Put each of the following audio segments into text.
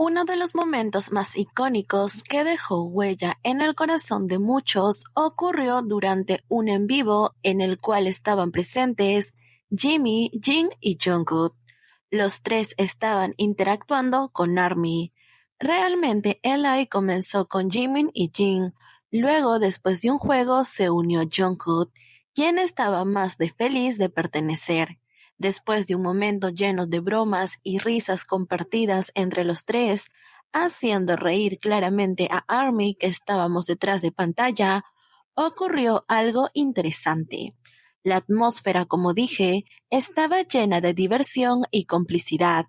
Uno de los momentos más icónicos que dejó huella en el corazón de muchos ocurrió durante un en vivo en el cual estaban presentes Jimmy, Jin y Jungkook. Los tres estaban interactuando con ARMY. Realmente el comenzó con Jimin y Jin. Luego, después de un juego, se unió Jungkook, quien estaba más de feliz de pertenecer. Después de un momento lleno de bromas y risas compartidas entre los tres, haciendo reír claramente a ARMY que estábamos detrás de pantalla, ocurrió algo interesante. La atmósfera, como dije, estaba llena de diversión y complicidad,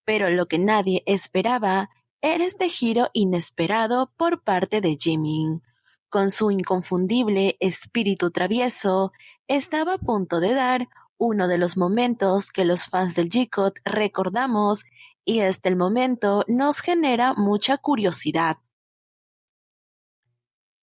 pero lo que nadie esperaba era este giro inesperado por parte de Jimin. Con su inconfundible espíritu travieso, estaba a punto de dar uno de los momentos que los fans del G-Code recordamos y hasta el momento nos genera mucha curiosidad.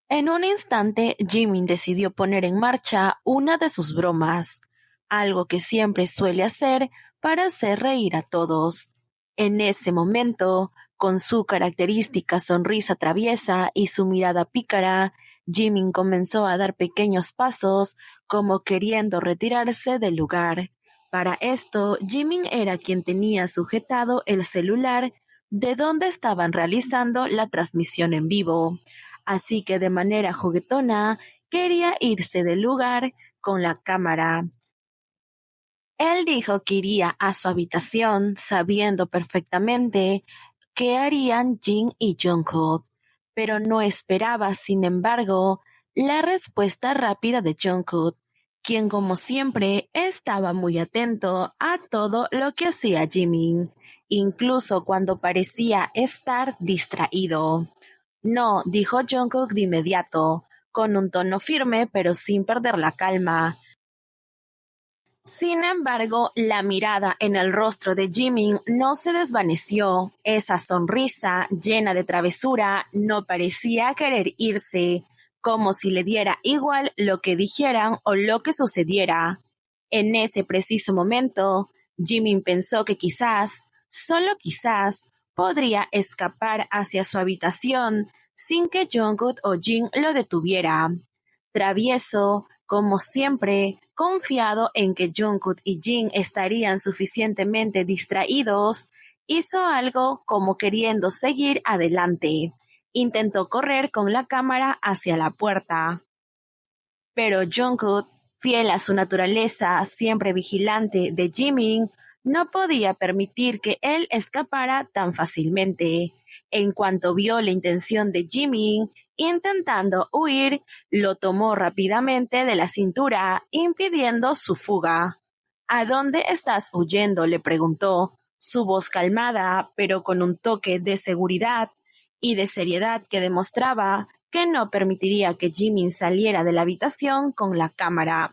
En un instante, Jimin decidió poner en marcha una de sus bromas, algo que siempre suele hacer para hacer reír a todos. En ese momento, con su característica sonrisa traviesa y su mirada pícara, Jimin comenzó a dar pequeños pasos como queriendo retirarse del lugar. Para esto, Jimin era quien tenía sujetado el celular de donde estaban realizando la transmisión en vivo. Así que de manera juguetona quería irse del lugar con la cámara. Él dijo que iría a su habitación sabiendo perfectamente qué harían Jin y Jungkook, pero no esperaba, sin embargo, la respuesta rápida de Jungkook, quien como siempre estaba muy atento a todo lo que hacía Jimin, incluso cuando parecía estar distraído. No, dijo Jungkook de inmediato, con un tono firme pero sin perder la calma. Sin embargo, la mirada en el rostro de Jimin no se desvaneció. Esa sonrisa llena de travesura no parecía querer irse, como si le diera igual lo que dijeran o lo que sucediera. En ese preciso momento, Jimin pensó que quizás, solo quizás, podría escapar hacia su habitación sin que Jungkook o Jin lo detuviera. Travieso, como siempre, confiado en que Jungkook y Jin estarían suficientemente distraídos, hizo algo como queriendo seguir adelante. Intentó correr con la cámara hacia la puerta. Pero Jungkook, fiel a su naturaleza siempre vigilante de Jimin, no podía permitir que él escapara tan fácilmente. En cuanto vio la intención de Jimin, intentando huir, lo tomó rápidamente de la cintura, impidiendo su fuga. ¿A dónde estás huyendo?, le preguntó, su voz calmada, pero con un toque de seguridad y de seriedad que demostraba que no permitiría que Jimin saliera de la habitación con la cámara.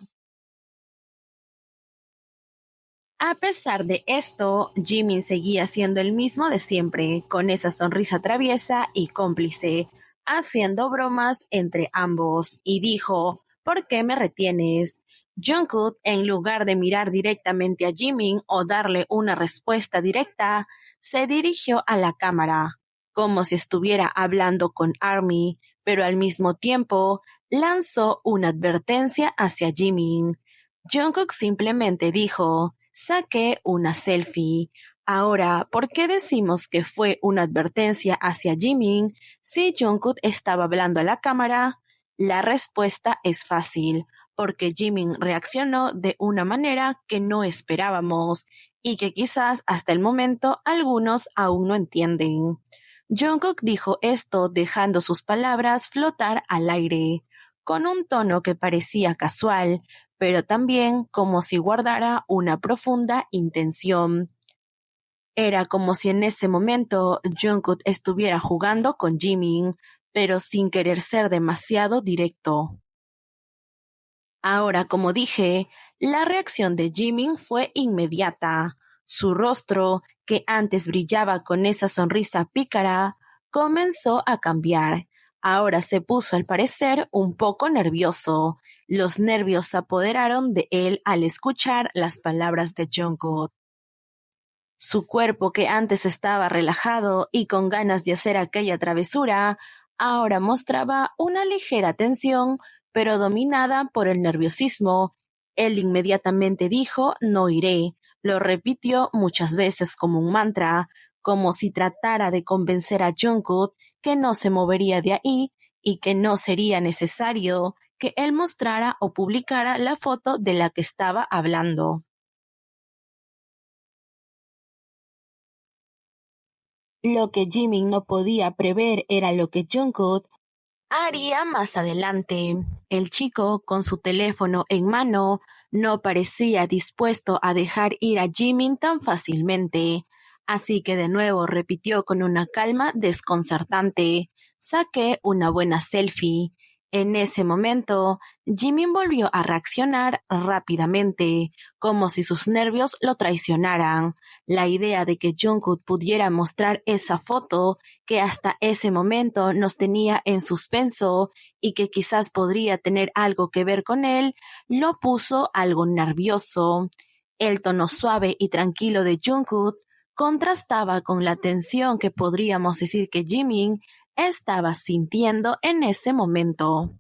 A pesar de esto, Jimin seguía siendo el mismo de siempre, con esa sonrisa traviesa y cómplice, haciendo bromas entre ambos, y dijo, ¿por qué me retienes? Jungkook, en lugar de mirar directamente a Jimin o darle una respuesta directa, se dirigió a la cámara, como si estuviera hablando con ARMY, pero al mismo tiempo lanzó una advertencia hacia Jimin. Jungkook simplemente dijo, saqué una selfie. Ahora, ¿por qué decimos que fue una advertencia hacia Jimin si Jungkook estaba hablando a la cámara? La respuesta es fácil, porque Jimin reaccionó de una manera que no esperábamos y que quizás hasta el momento algunos aún no entienden. Jungkook dijo esto dejando sus palabras flotar al aire, con un tono que parecía casual, pero también como si guardara una profunda intención. Era como si en ese momento Jungkook estuviera jugando con Jimin, pero sin querer ser demasiado directo. Ahora, como dije, la reacción de Jimin fue inmediata. Su rostro, que antes brillaba con esa sonrisa pícara, comenzó a cambiar. Ahora se puso al parecer un poco nervioso. Los nervios se apoderaron de él al escuchar las palabras de Jungkook. Su cuerpo, que antes estaba relajado y con ganas de hacer aquella travesura, ahora mostraba una ligera tensión, pero dominada por el nerviosismo. Él inmediatamente dijo: "No iré". Lo repitió muchas veces como un mantra, como si tratara de convencer a Jungkook que no se movería de ahí y que no sería necesario que él mostrara o publicara la foto de la que estaba hablando. Lo que Jimin no podía prever era lo que Jungkook haría más adelante. El chico, con su teléfono en mano, no parecía dispuesto a dejar ir a Jimin tan fácilmente, así que de nuevo repitió con una calma desconcertante: "Saqué una buena selfie". En ese momento, Jimin volvió a reaccionar rápidamente, como si sus nervios lo traicionaran. La idea de que Jungkook pudiera mostrar esa foto que hasta ese momento nos tenía en suspenso y que quizás podría tener algo que ver con él, lo puso algo nervioso. El tono suave y tranquilo de Jungkook contrastaba con la tensión que podríamos decir que Jimin estaba sintiendo en ese momento.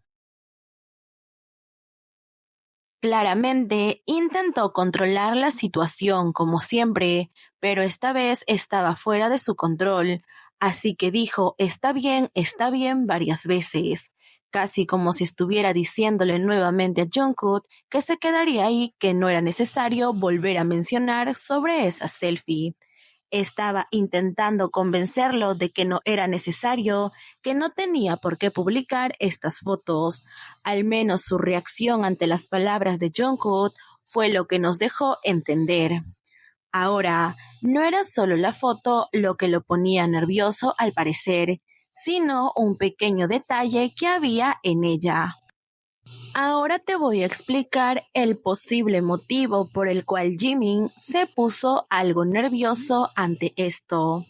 Claramente intentó controlar la situación como siempre, pero esta vez estaba fuera de su control, así que dijo está bien varias veces, casi como si estuviera diciéndole nuevamente a Jungkook que se quedaría ahí, que no era necesario volver a mencionar sobre esa selfie. Estaba intentando convencerlo de que no era necesario, que no tenía por qué publicar estas fotos. Al menos su reacción ante las palabras de Jungkook fue lo que nos dejó entender. Ahora, no era solo la foto lo que lo ponía nervioso al parecer, sino un pequeño detalle que había en ella. Ahora te voy a explicar el posible motivo por el cual Jimin se puso algo nervioso ante esto.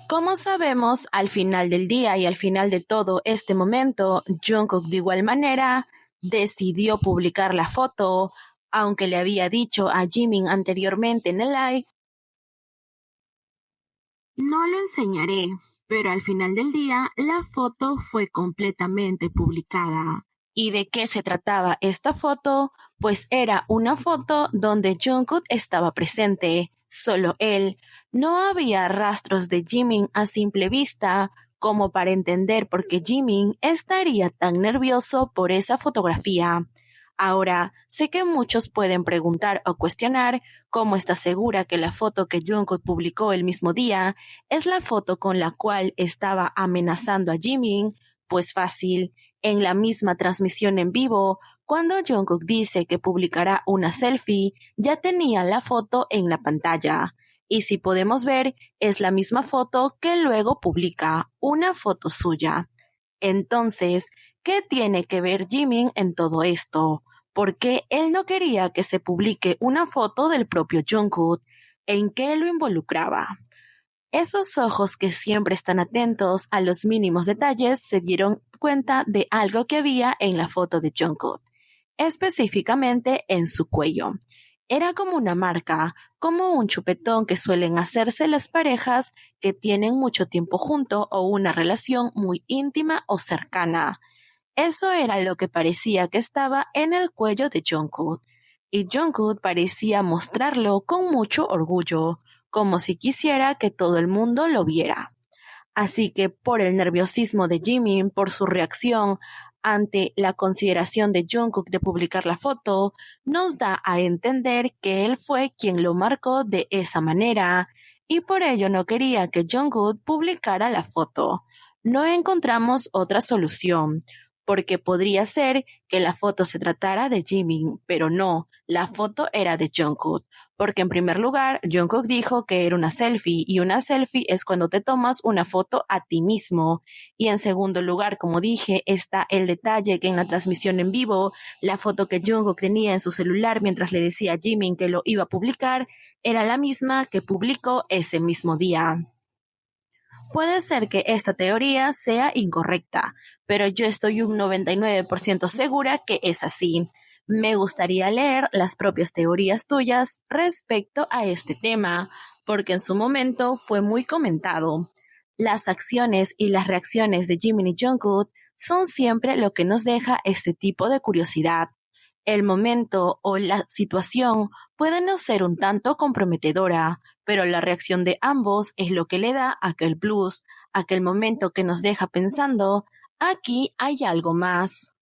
Como sabemos, al final del día y al final de todo este momento, Jungkook de igual manera decidió publicar la foto, aunque le había dicho a Jimin anteriormente en el live: "No lo enseñaré", pero al final del día la foto fue completamente publicada. ¿Y de qué se trataba esta foto? Pues era una foto donde Jungkook estaba presente, solo él. No había rastros de Jimin a simple vista como para entender por qué Jimin estaría tan nervioso por esa fotografía. Ahora, sé que muchos pueden preguntar o cuestionar cómo está segura que la foto que Jungkook publicó el mismo día es la foto con la cual estaba amenazando a Jimin. Pues fácil, en la misma transmisión en vivo, cuando Jungkook dice que publicará una selfie, ya tenía la foto en la pantalla. Y si podemos ver, es la misma foto que luego publica, una foto suya. Entonces, ¿qué tiene que ver Jimin en todo esto? ¿Por qué él no quería que se publique una foto del propio Jungkook? ¿En qué lo involucraba? Esos ojos que siempre están atentos a los mínimos detalles se dieron cuenta de algo que había en la foto de Jungkook, específicamente en su cuello. Era como una marca, como un chupetón que suelen hacerse las parejas que tienen mucho tiempo junto o una relación muy íntima o cercana. Eso era lo que parecía que estaba en el cuello de Jungkook, y Jungkook parecía mostrarlo con mucho orgullo, como si quisiera que todo el mundo lo viera. Así que por el nerviosismo de Jimin, por su reacción ante la consideración de Jungkook de publicar la foto, nos da a entender que él fue quien lo marcó de esa manera y por ello no quería que Jungkook publicara la foto. No encontramos otra solución, porque podría ser que la foto se tratara de Jimin, pero no, la foto era de Jungkook. Porque en primer lugar, Jungkook dijo que era una selfie y una selfie es cuando te tomas una foto a ti mismo. Y en segundo lugar, como dije, está el detalle que en la transmisión en vivo, la foto que Jungkook tenía en su celular mientras le decía a Jimin que lo iba a publicar, era la misma que publicó ese mismo día. Puede ser que esta teoría sea incorrecta, pero yo estoy un 99% segura que es así. Me gustaría leer las propias teorías tuyas respecto a este tema, porque en su momento fue muy comentado. Las acciones y las reacciones de Jimin y Jungkook son siempre lo que nos deja este tipo de curiosidad. El momento o la situación puede no ser un tanto comprometedora, pero la reacción de ambos es lo que le da aquel plus, aquel momento que nos deja pensando, aquí hay algo más.